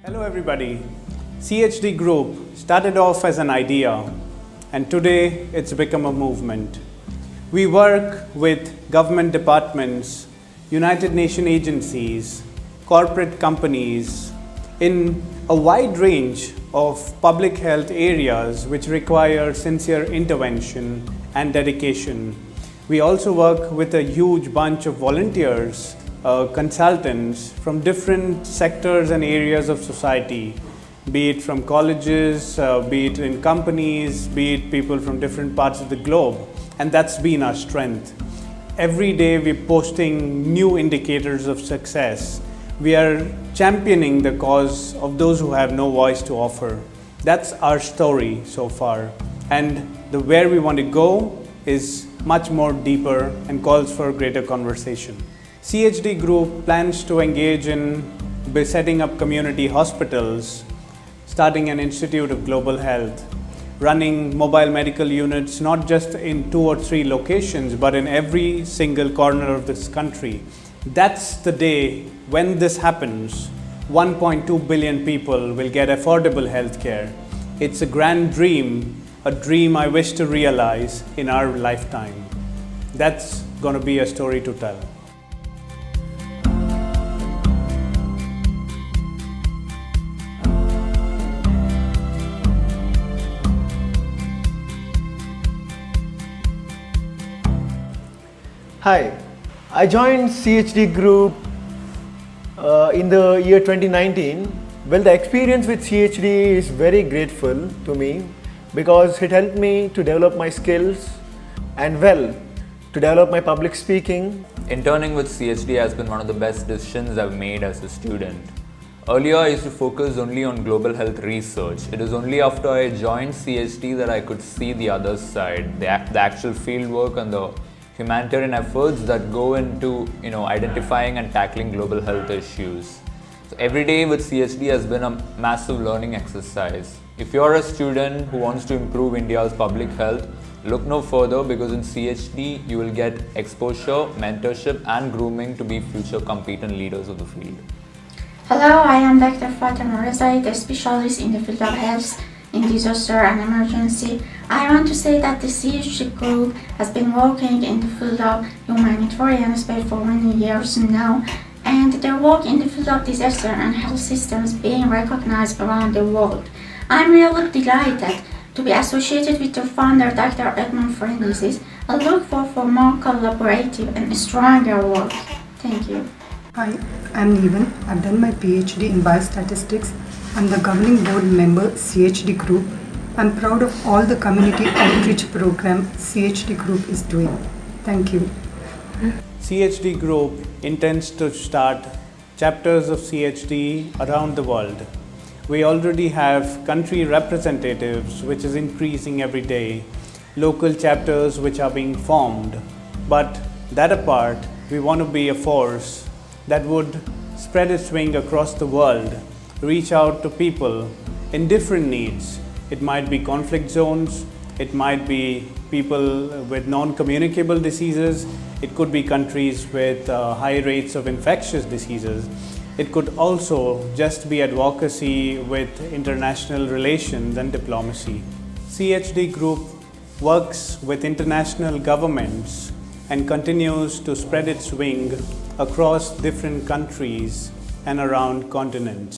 Hello everybody. CHD Group started off as an idea and today it's become a movement. We work with government departments, United Nations agencies, corporate companies in a wide range of public health areas which require sincere intervention and dedication. We also work with a huge bunch of volunteers, consultants from different sectors and areas of society, be it from colleges, be it in companies, be it people from different parts of the globe, and that's been our strength. Every day we're posting new indicators of success. We are championing the cause of those who have no voice to offer. That's our story so far, and where we want to go is much more deeper and calls for greater conversation. CHD Group plans to engage in setting up community hospitals, starting an Institute of Global Health, running mobile medical units not just in 2 or 3 locations but in every single corner of this country. That's the day when this happens, 1.2 billion people will get affordable health care. It's a grand dream, a dream I wish to realize in our lifetime. That's going to be a story to tell. Hi, I joined CHD Group in the year 2019. Well, the experience with CHD is very grateful to me because it helped me to develop my skills and to develop my public speaking. Interning with CHD has been one of the best decisions I've made as a student. Earlier, I used to focus only on global health research. It was only after I joined CHD that I could see the other side, the actual field work and the humanitarian efforts that go into identifying and tackling global health issues. So every day with CHD has been a massive learning exercise. If you're a student who wants to improve India's public health, look no further because in CHD you will get exposure, mentorship and grooming to be future competent leaders of the field. Hello, I am Dr. Fatima Rezai, the specialist in the field of health in disaster and emergency. I want to say that the CHD Group has been working in the field of humanitarian space for many years now, and their work in the field of disaster and health systems being recognized around the world. I'm really delighted to be associated with their founder, Dr. Edmund Francis. I look forward for more collaborative and stronger work. Thank you. Hi, I'm Neevan. I've done my PhD in biostatistics. I'm the governing board member CHD Group. I'm proud of all the community outreach program CHD Group is doing. Thank you. CHD Group intends to start chapters of CHD around the world. We already have country representatives, which is increasing every day, local chapters which are being formed. But that apart, we want to be a force that would spread its wing across the world, reach out to people in different needs. It might be conflict zones, it might be people with non-communicable diseases, it could be countries with high rates of infectious diseases. It could also just be advocacy with international relations and diplomacy. CHD Group works with international governments and continues to spread its wing across different countries and around continents.